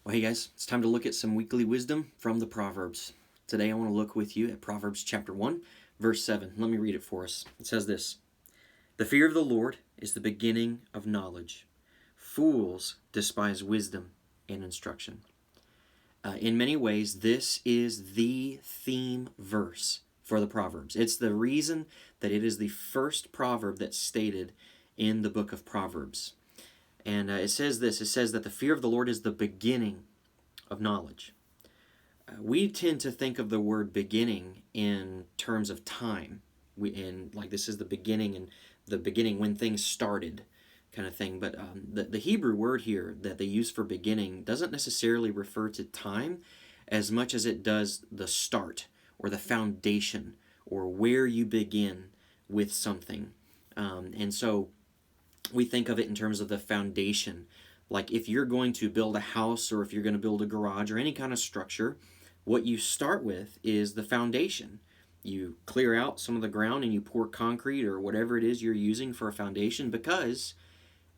Well, hey guys, it's time to look at some weekly wisdom from the Proverbs. Today I want to look with you at Proverbs chapter 1, verse 7. Let me read it for us. It says this: "The fear of the Lord is the beginning of knowledge. Fools despise wisdom and instruction." In many ways, this is the theme verse for the Proverbs. It's the reason that it is the first proverb that's stated in the book of Proverbs. And it says this, it says that the fear of the Lord is the beginning of knowledge. We tend to think of the word beginning in terms of time. Like this is the beginning, and the beginning when things started kind of thing. But the Hebrew word here that they use for beginning doesn't necessarily refer to time as much as it does the start or the foundation or where you begin with something. And so we think of it in terms of the foundation. Like if you're going to build a house or if you're going to build a garage or any kind of structure, what you start with is the foundation. You clear out some of the ground and you pour concrete or whatever it is you're using for a foundation, because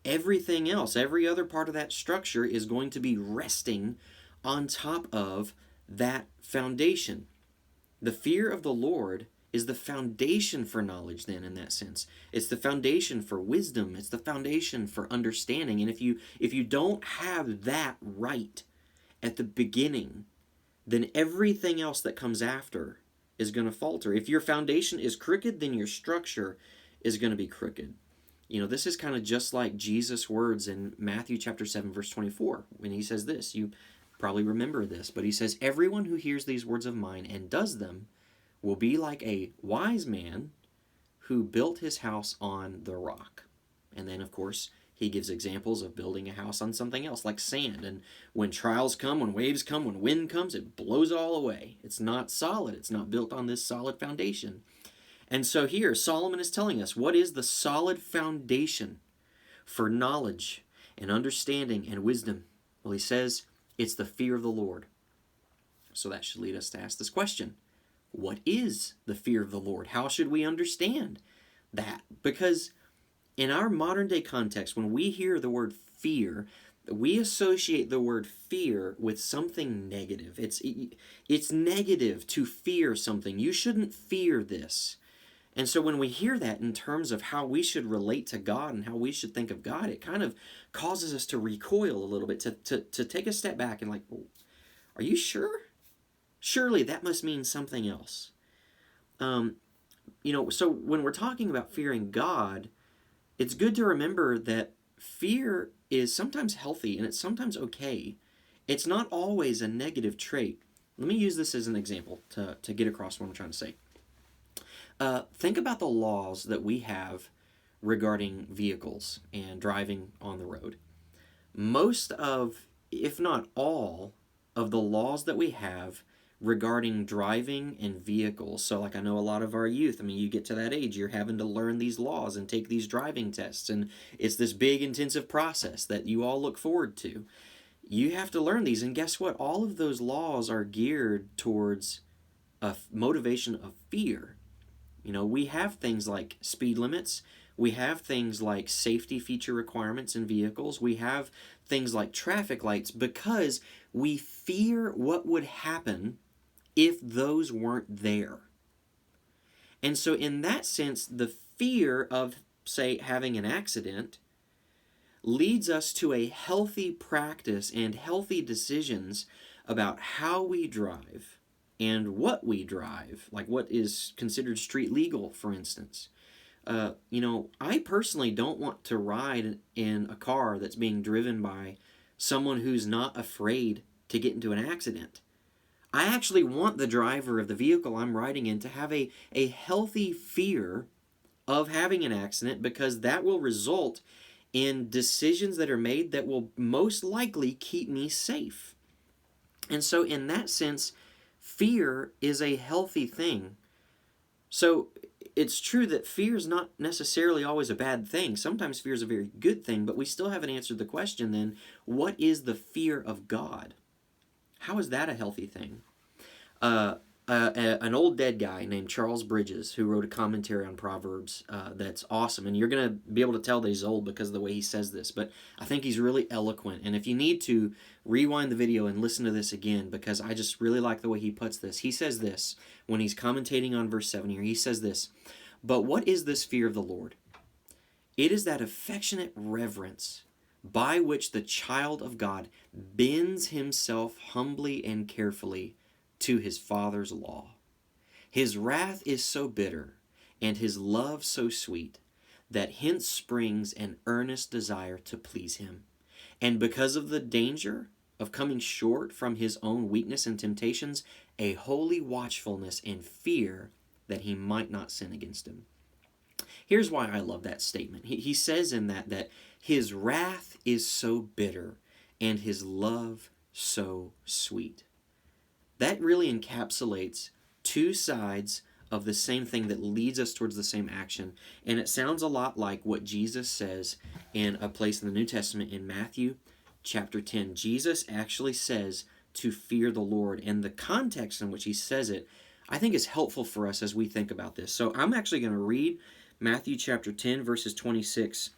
everything else, every other part of that structure is going to be resting on top of that foundation. The fear of the Lord is the foundation for knowledge, then, in that sense. It's the foundation for wisdom. It's the foundation for understanding. And if you don't have that right at the beginning, then everything else that comes after is going to falter. If your foundation is crooked, then your structure is going to be crooked. This is kind of just like Jesus' words in Matthew chapter 7, verse 24, when he says this. You probably remember this, but he says, "Everyone who hears these words of mine and does them will be like a wise man who built his house on the rock." And then, of course, he gives examples of building a house on something else, like sand. And when trials come, when waves come, when wind comes, it blows it all away. It's not solid. It's not built on this solid foundation. And so here, Solomon is telling us, what is the solid foundation for knowledge and understanding and wisdom? Well, he says it's the fear of the Lord. So that should lead us to ask this question: what is the fear of the Lord? How should we understand that? Because in our modern day context, when we hear the word fear, we associate the word fear with something negative. It's negative to fear something. You shouldn't fear this. And so when we hear that in terms of how we should relate to God and how we should think of God, it kind of causes us to recoil a little bit, to take a step back and like, are you sure? Surely that must mean something else. So when we're talking about fearing God, it's good to remember that fear is sometimes healthy and it's sometimes okay. It's not always a negative trait. Let me use this as an example to get across what I'm trying to say. Think about the laws that we have regarding vehicles and driving on the road. Most of, if not all, of the laws that we have regarding driving and vehicles. So like I know a lot of our youth, you get to that age, you're having to learn these laws and take these driving tests, and it's this big intensive process that you all look forward to. You have to learn these, and guess what? All of those laws are geared towards a motivation of fear. We have things like speed limits. We have things like safety feature requirements in vehicles. We have things like traffic lights because we fear what would happen if those weren't there. And so in that sense, the fear of, say, having an accident leads us to a healthy practice and healthy decisions about how we drive and what we drive, like what is considered street legal, for instance. I personally don't want to ride in a car that's being driven by someone who's not afraid to get into an accident. I actually want the driver of the vehicle I'm riding in to have a healthy fear of having an accident, because that will result in decisions that are made that will most likely keep me safe. And so in that sense, fear is a healthy thing. So it's true that fear is not necessarily always a bad thing. Sometimes fear is a very good thing, but we still haven't answered the question then, what is the fear of God? How is that a healthy thing? A an old dead guy named Charles Bridges, who wrote a commentary on Proverbs that's awesome. And you're going to be able to tell that he's old because of the way he says this. But I think he's really eloquent. And if you need to, rewind the video and listen to this again, because I just really like the way he puts this. He says this when he's commentating on verse 7 here. He says this, "But what is this fear of the Lord? It is that affectionate reverence by which the child of God bends himself humbly and carefully to his Father's law. His wrath is so bitter, and his love so sweet, that hence springs an earnest desire to please him. And because of the danger of coming short from his own weakness and temptations, a holy watchfulness and fear that he might not sin against him." Here's why I love that statement. He says in that his wrath is so bitter and his love so sweet. That really encapsulates two sides of the same thing that leads us towards the same action. And it sounds a lot like what Jesus says in a place in the New Testament in Matthew chapter 10. Jesus actually says to fear the Lord. And the context in which he says it, I think, is helpful for us as we think about this. So I'm actually going to read Matthew chapter 10, verses 26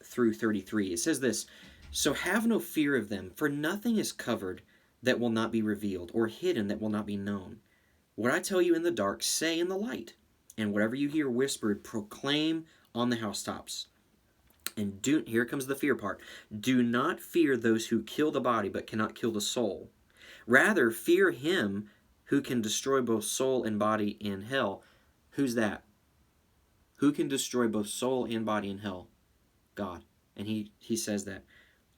through 33. It says this, "So have no fear of them, for nothing is covered that will not be revealed, or hidden that will not be known. What I tell you in the dark, say in the light, and whatever you hear whispered, proclaim on the housetops. And here comes the fear part. Do not fear those who kill the body, but cannot kill the soul. Rather, fear him who can destroy both soul and body in hell." Who's that? Who can destroy both soul and body in hell? God. And he says that.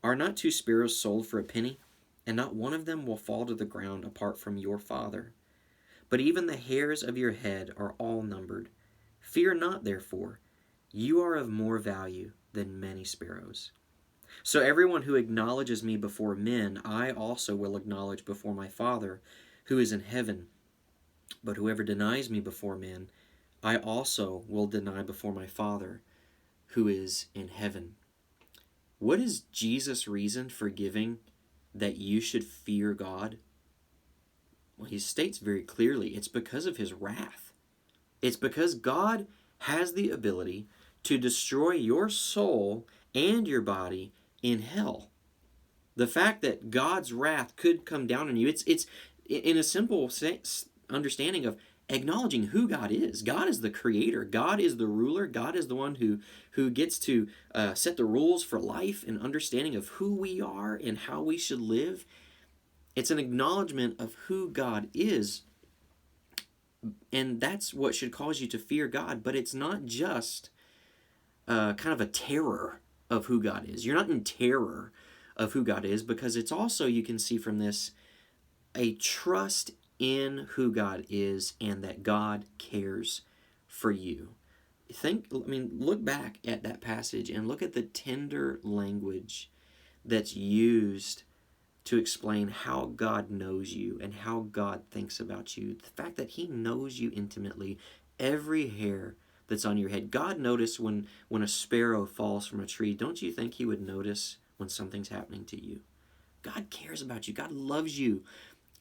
"Are not two sparrows sold for a penny? And not one of them will fall to the ground apart from your Father. But even the hairs of your head are all numbered. Fear not, therefore. You are of more value than many sparrows. So everyone who acknowledges me before men, I also will acknowledge before my Father who is in heaven. But whoever denies me before men, I also will deny before my Father who is in heaven." What is Jesus' reason for giving that you should fear God? Well, he states very clearly, it's because of his wrath. It's because God has the ability to destroy your soul and your body in hell. The fact that God's wrath could come down on you, it's in a simple understanding of acknowledging who God is. God is the creator. God is the ruler. God is the one who gets to set the rules for life and understanding of who we are and how we should live. It's an acknowledgement of who God is. And that's what should cause you to fear God. But it's not just kind of a terror of who God is. You're not in terror of who God is, because it's also, you can see from this, a trust in who God is and that God cares for you. Look back at that passage and look at the tender language that's used to explain how God knows you and how God thinks about you. The fact that he knows you intimately, every hair that's on your head. God noticed when a sparrow falls from a tree. Don't you think he would notice when something's happening to you? God cares about you. God loves you.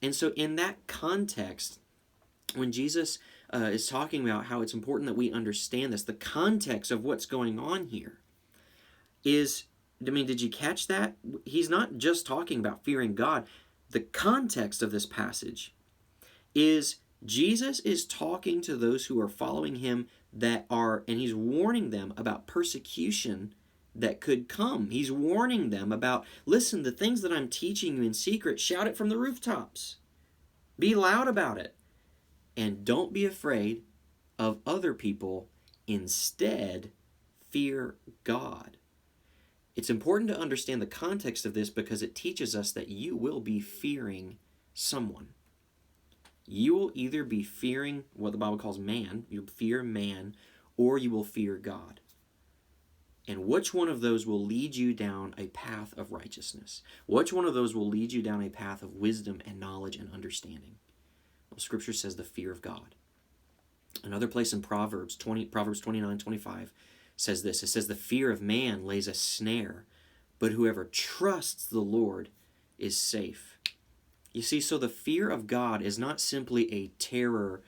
And so in that context, when Jesus is talking about how it's important that we understand this, the context of what's going on here is, did you catch that? He's not just talking about fearing God. The context of this passage is Jesus is talking to those who are following him and he's warning them about persecution that could come. He's warning them about, listen, the things that I'm teaching you in secret, shout it from the rooftops. Be loud about it. And don't be afraid of other people. Instead, fear God. It's important to understand the context of this because it teaches us that you will be fearing someone. You will either be fearing what the Bible calls man, you'll fear man, or you will fear God. And which one of those will lead you down a path of righteousness? Which one of those will lead you down a path of wisdom and knowledge and understanding? Well, Scripture says the fear of God. Another place in Proverbs 29:25 says this. It says, "The fear of man lays a snare, but whoever trusts the Lord is safe." You see, so the fear of God is not simply a terror.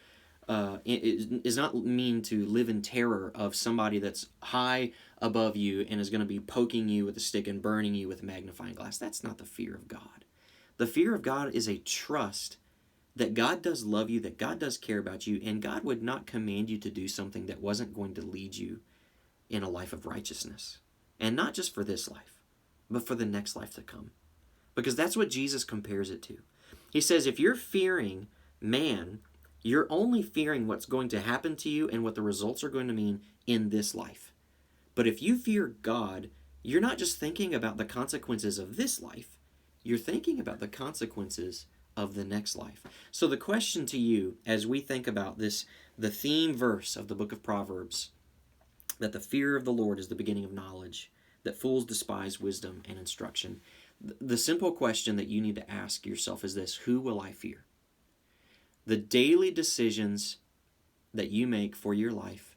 It is not mean to live in terror of somebody that's high above you and is going to be poking you with a stick and burning you with a magnifying glass. That's not the fear of God. The fear of God is a trust that God does love you, that God does care about you, and God would not command you to do something that wasn't going to lead you in a life of righteousness. And not just for this life, but for the next life to come. Because that's what Jesus compares it to. He says, if you're fearing man, you're only fearing what's going to happen to you and what the results are going to mean in this life. But if you fear God, you're not just thinking about the consequences of this life, you're thinking about the consequences of the next life. So the question to you, as we think about this, the theme verse of the book of Proverbs, that the fear of the Lord is the beginning of knowledge, that fools despise wisdom and instruction. The simple question that you need to ask yourself is this: who will I fear? The daily decisions that you make for your life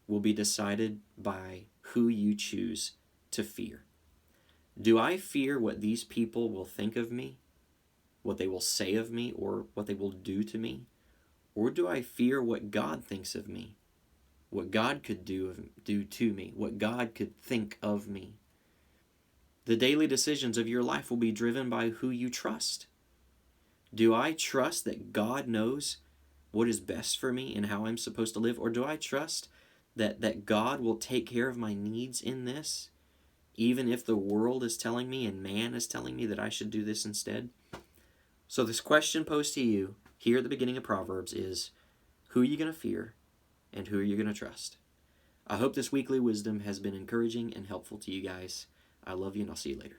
will be decided by who you choose to fear. Do I fear what these people will think of me, what they will say of me, or what they will do to me? Or do I fear what God thinks of me, what God could do to me, what God could think of me? The daily decisions of your life will be driven by who you trust. Do I trust that God knows what is best for me and how I'm supposed to live? Or do I trust that God will take care of my needs in this, even if the world is telling me and man is telling me that I should do this instead? So this question posed to you here at the beginning of Proverbs is, who are you going to fear and who are you going to trust? I hope this weekly wisdom has been encouraging and helpful to you guys. I love you, and I'll see you later.